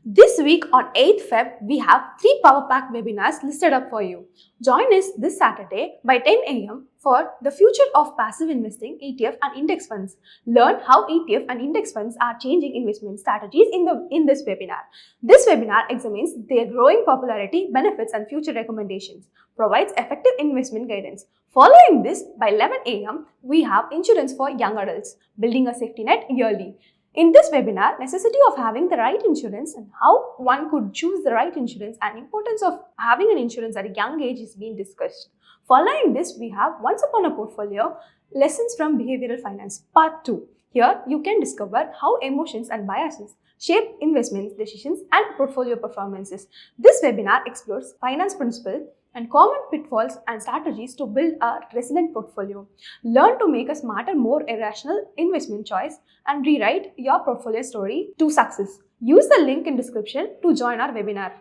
This week on 8th Feb, we have 3 Power Pack webinars listed up for you. Join us this Saturday by 10 a.m. for the future of passive investing, ETF and index funds. Learn how ETF and index funds are changing investment strategies in this webinar. This webinar examines their growing popularity, benefits and future recommendations, provides effective investment guidance. Following this, by 11 a.m., we have insurance for young adults, building a safety net yearly. In this webinar, necessity of having the right insurance and how one could choose the right insurance and importance of having an insurance at a young age is being discussed. Following this, we have Once Upon a Portfolio, Lessons from Behavioral Finance, Part 2. Here, you can discover how emotions and biases shape investment decisions and portfolio performances. This webinar explores finance principles and common pitfalls and strategies to build a resilient portfolio. Learn to make a smarter, more irrational investment choice and rewrite your portfolio story to success. Use the link in description to join our webinar.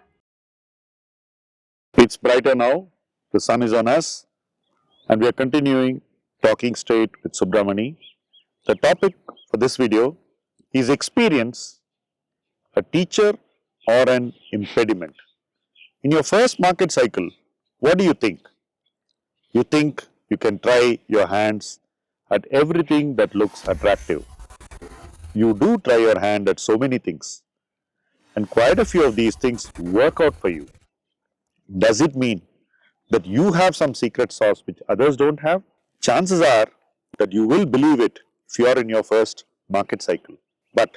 It's brighter now, the sun is on us, and we are continuing talking straight with Subramanyam. The topic for this video is experience, a teacher or an impediment. In your first market cycle, what do you think? You think you can try your hands at everything that looks attractive. You do try your hand at so many things, and quite a few of these things work out for you. Does it mean that you have some secret sauce which others don't have? Chances are that you will believe it if you are in your first market cycle, but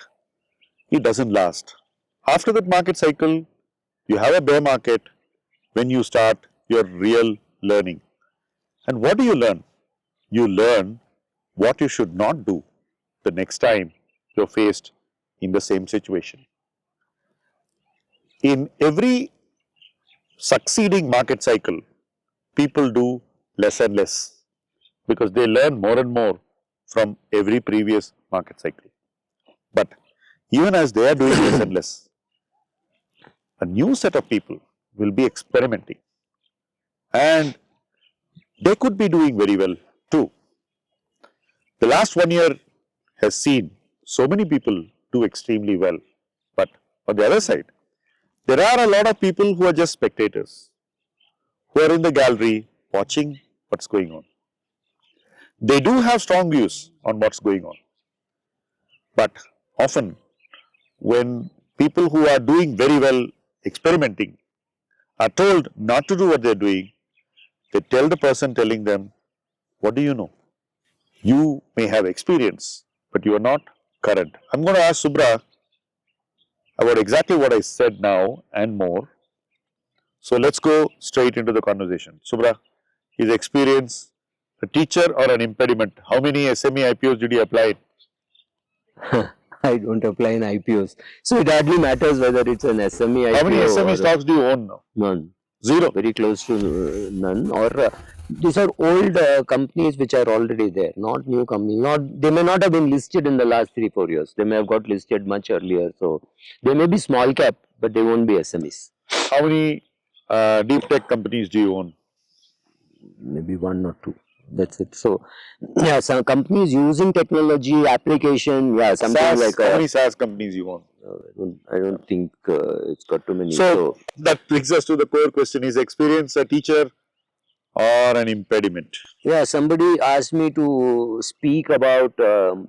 it doesn't last. After that market cycle, you have a bear market when you start your real learning. And what do you learn? You learn what you should not do the next time you're faced in the same situation. In every succeeding market cycle, people do less and less because they learn more and more from every previous market cycle. But even as they are doing less and less, a new set of people will be experimenting and they could be doing very well too. The last 1 year has seen so many people do extremely well, but on the other side, there are a lot of people who are just spectators, who are in the gallery watching what's going on. They do have strong views on what's going on, but often when people who are doing very well experimenting are told not to do what they're doing, they tell the person telling them, what do you know? You may have experience, but you are not current. I'm going to ask Subra about exactly what I said now and more. So let's go straight into the conversation. Subra, is experience a teacher or an impediment? How many SME IPOs did you apply? I don't apply in IPOs. So it hardly matters whether it's an SME IPO. How many SME stocks do you own now? None. Zero. Very close to none. Or these are old companies which are already there, not new companies. They may not have been listed in the last 3-4 years. They may have got listed much earlier. So they may be small cap, but they won't be SMEs. How many deep tech companies do you own? Maybe 1 or 2. That's it. So, yeah, some companies using technology, application, yeah, something SaaS, like how many SaaS companies you own? I don't think it's got too many. So that brings us to the core question: is experience a teacher or an impediment? Yeah, somebody asked me to speak about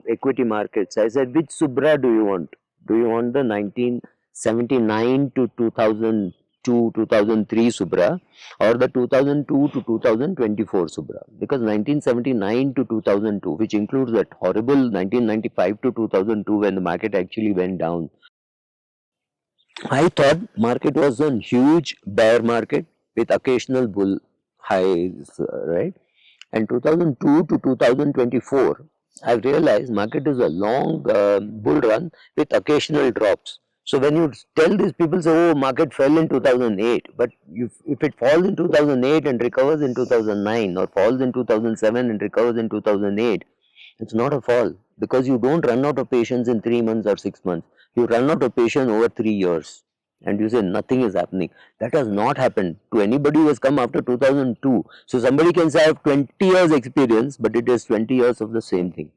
equity markets. I said, which Subra do you want? Do you want the 1979 to 2002, 2003 Subra or the 2002 to 2024 Subra? Because 1979 to 2002, which includes that horrible 1995 to 2002 when the market actually went down, I thought market was a huge bear market with occasional bull highs, right? And 2002 to 2024, I've realized market is a long bull run with occasional drops. So when you tell these people, say, oh, market fell in 2008, but if it falls in 2008 and recovers in 2009 or falls in 2007 and recovers in 2008, it's not a fall because you don't run out of patience in 3 months or 6 months. You run out of patience over 3 years and you say nothing is happening. That has not happened to anybody who has come after 2002. So somebody can say I have 20 years experience, but it is 20 years of the same thing.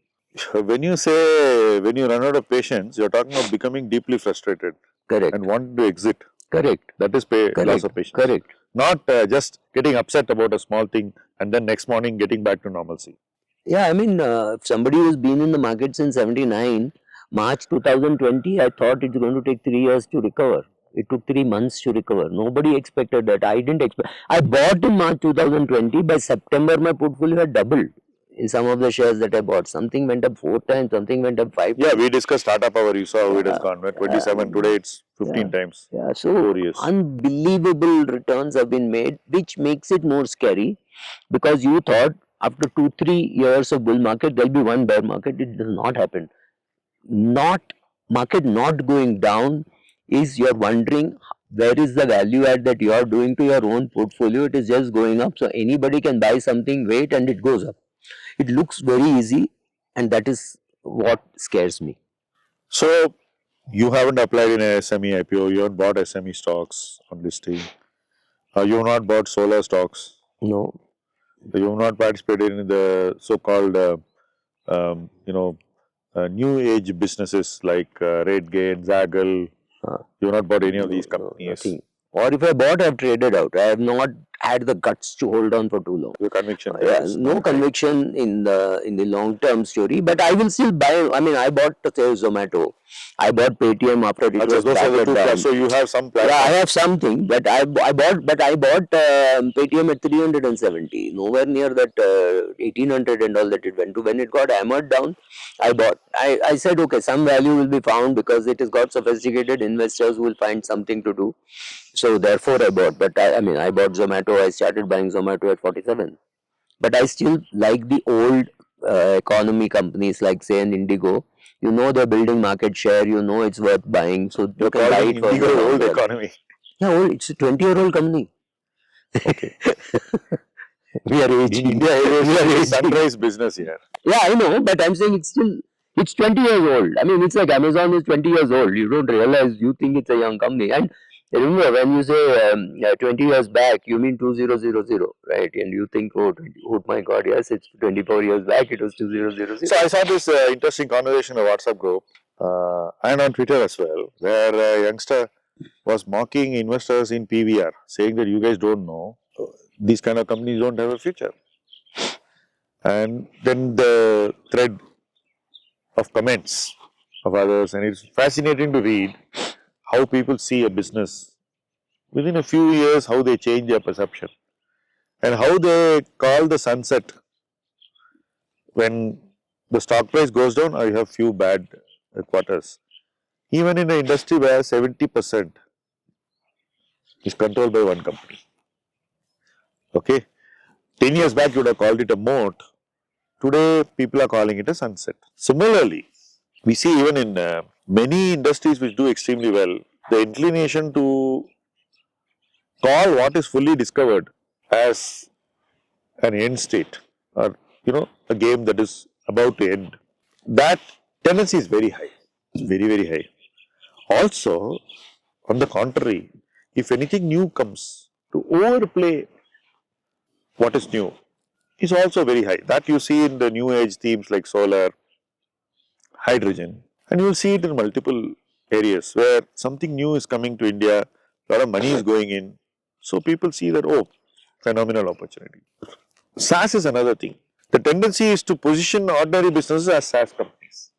When you say, when you run out of patience, you're talking of becoming deeply frustrated Correct. and wanting to exit. Correct. That is loss of patience. Correct. Not just getting upset about a small thing and then next morning getting back to normalcy. Yeah, I mean, if somebody who's been in the market since 79, March 2020, I thought it's going to take 3 years to recover. It took 3 months to recover. Nobody expected that. I didn't expect. I bought in March 2020. By September, my portfolio had doubled in some of the shares that I bought. Something went up 4 times, something went up 5 Yeah, times. we discussed startup hour. You saw how it has gone. 27, today it's 15 times. Yeah, so 4 years. unbelievable returns have been made, which makes it more scary because you thought after 2-3 years of bull market there'll be one bear market. It does not happen. Not market not going down is you're wondering where is the value add that you are doing to your own portfolio. It is just going up. So anybody can buy something, wait, and it goes up. It looks very easy, and that is what scares me. So, you haven't applied in a SME IPO, you haven't bought SME stocks on listing, you have not bought solar stocks, No. you have not participated in the so-called, new age businesses like RateGain, Zaggle. You have not bought any of these companies. Nothing. Or if I bought, I've traded out. I have not had the guts to hold on for too long. Your conviction there Yeah, is no not high. conviction in the long term story, but I will still buy. I mean, I bought say Zomato, I bought Paytm after it was Those are the battered two down. plus. So you have some Yeah, platform. I have something, but I bought Paytm at 370, nowhere near that 1800 and all that it went to. When it got hammered down, I bought. I said, okay, some value will be found because it has got sophisticated investors who will find something to do. So therefore, I bought. But I mean, I bought Zomato. I started buying Zomato at 47. But I still like the old economy companies like say an Indigo. You know they're building market share. You know it's worth buying. So you can buy it for Indigo the long old run. economy. Yeah, old. It's a 20-year-old company. Okay. We are aging. We are aging. Sunrise business here. Yeah, I know, but I'm saying it's 20 years old. I mean, it's like Amazon is 20 years old. You don't realize, you think it's a young company. And remember, when you say 20 years back, you mean 2000, right? And you think, oh my God, yes, it's 24 years back, it was 2000. So I saw this interesting conversation in a WhatsApp group and on Twitter as well, where a youngster was mocking investors in PVR, saying that you guys don't know, these kind of companies don't have a future. And then the thread of comments of others, and it's fascinating to read how people see a business within a few years, how they change their perception and how they call the sunset when the stock price goes down or you have few bad quarters. Even in an industry where 70% is controlled by one company. Okay, 10 years back you would have called it a moat. Today people are calling it a sunset. Similarly, we see even in many industries which do extremely well, the inclination to call what is fully discovered as an end state or a game that is about to end. That tendency is very high, very high. Also, on the contrary, if anything new comes, to overplay what is new is also very high. That you see in the new age themes like solar, hydrogen, and you will see it in multiple areas where something new is coming to India, a lot of money is going in. So people see that, oh, phenomenal opportunity. SaaS is another thing. The tendency is to position ordinary businesses as SaaS companies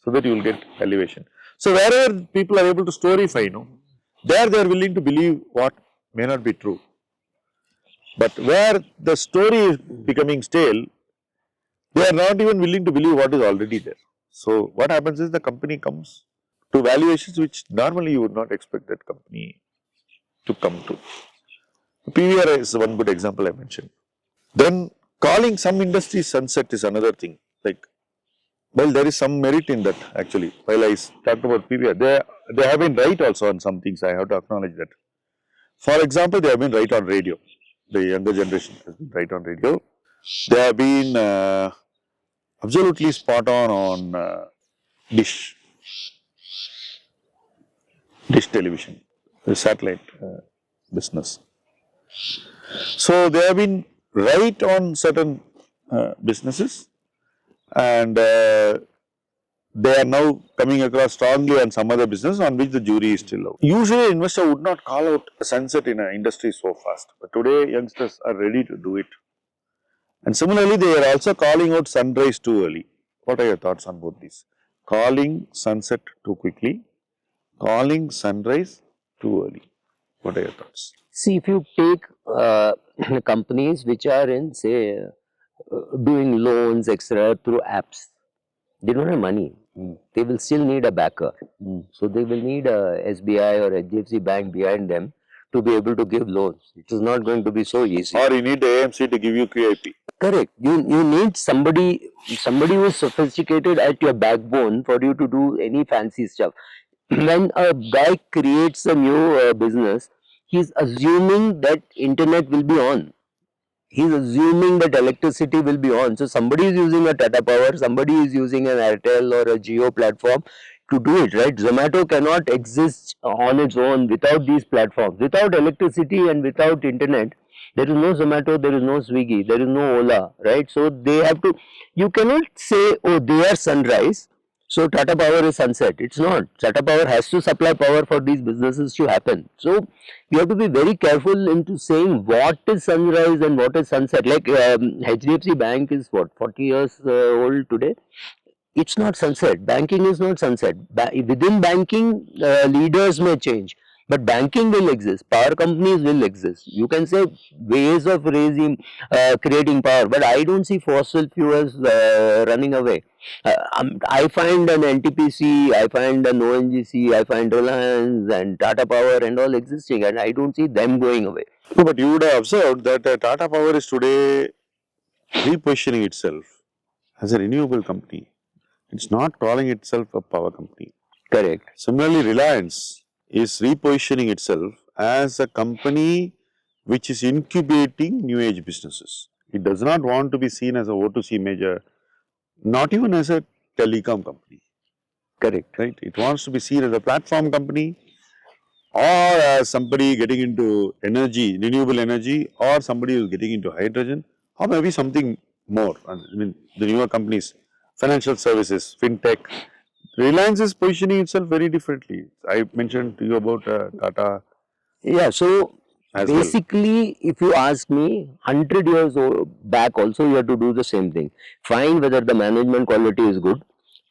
so that you will get elevation. So wherever people are able to storify, there they are willing to believe what may not be true. But where the story is becoming stale, they are not even willing to believe what is already there. So what happens is the company comes to valuations which normally you would not expect that company to come to. PVR is one good example I mentioned. Then calling some industries sunset is another thing. Like, well, there is some merit in that actually. While I talked about PVR, they have been right also on some things. I have to acknowledge that. For example, they have been right on radio. The younger generation has been right on radio. They have been absolutely spot on dish television, the satellite business. So they have been right on certain businesses and they are now coming across strongly on some other business on which the jury is still out. Usually, investor would not call out a sunset in an industry so fast, but today youngsters are ready to do it. And similarly, they are also calling out sunrise too early. What are your thoughts on both these? Calling sunset too quickly, calling sunrise too early. What are your thoughts? See, if you take companies which are in, say, doing loans, etc., through apps, they don't have money. They will still need a backer. So they will need a SBI or HDFC Bank behind them to be able to give loans. It is not going to be so easy. Or you need the AMC to give you QIP. Correct. You need somebody who is sophisticated at your backbone for you to do any fancy stuff. When a guy creates a new business, he's assuming that internet will be on. He's assuming that electricity will be on. So somebody is using a Tata Power, somebody is using an Airtel or a Jio platform to do it, right? Zomato cannot exist on its own without these platforms. Without electricity and without internet, there is no Zomato, there is no Swiggy, there is no Ola, right? So they have to, you cannot say, oh, they are sunrise, so Tata Power is sunset. It's not. Tata Power has to supply power for these businesses to happen. So you have to be very careful into saying what is sunrise and what is sunset. Like HDFC Bank is what, 40 years old today. It's not sunset. Banking is not sunset. Within banking, leaders may change, but banking will exist. Power companies will exist. You can say ways of creating power, but I don't see fossil fuels running away. I find an NTPC, I find an ONGC, I find Reliance and Tata Power and all existing, and I don't see them going away. No, but you would have observed that Tata Power is today repositioning itself as a renewable company. It's not calling itself a power company. Correct. Similarly, Reliance is repositioning itself as a company which is incubating new age businesses. It does not want to be seen as a O2C major, not even as a telecom company. Correct. Right? It wants to be seen as a platform company or as somebody getting into energy, renewable energy, or somebody who is getting into hydrogen, or maybe something more. I mean, the newer companies, financial services, fintech. Reliance is positioning itself very differently. I mentioned to you about Tata. Yeah, so As well. basically, if you ask me, 100 years back also you have to do the same thing. Find whether the management quality is good,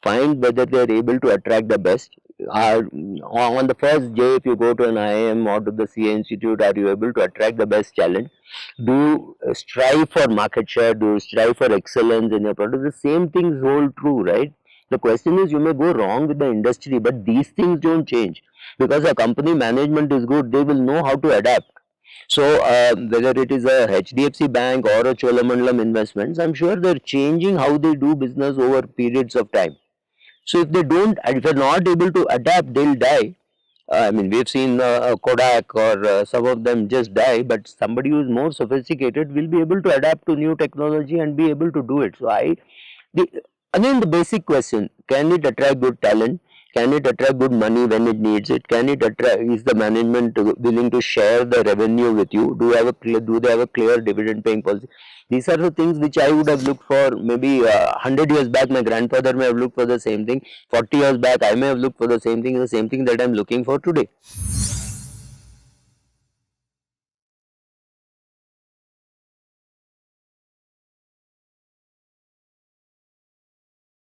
find whether they are able to attract the best. On the first day, if you go to an IIM or to the CA Institute, are you able to attract the best talent? Do you strive for market share? Do you strive for excellence in your product? The same things hold true, right? The question is, you may go wrong with the industry, but these things don't change. Because a company management is good, they will know how to adapt. So whether it is a HDFC Bank or a Cholamandalam Investments, I'm sure they're changing how they do business over periods of time. So if they're not able to adapt, they'll die. I mean, we've seen Kodak or some of them just die, but somebody who is more sophisticated will be able to adapt to new technology and be able to do it. So the, again, the basic question, can it attract good talent? Can it attract good money when it needs it? Can it attract, is the management willing to share the revenue with you? Do they have a clear dividend paying policy? These are the things which I would have looked for maybe 100 years back. My grandfather may have looked for the same thing. 40 years back, I may have looked for the same thing that I'm looking for today.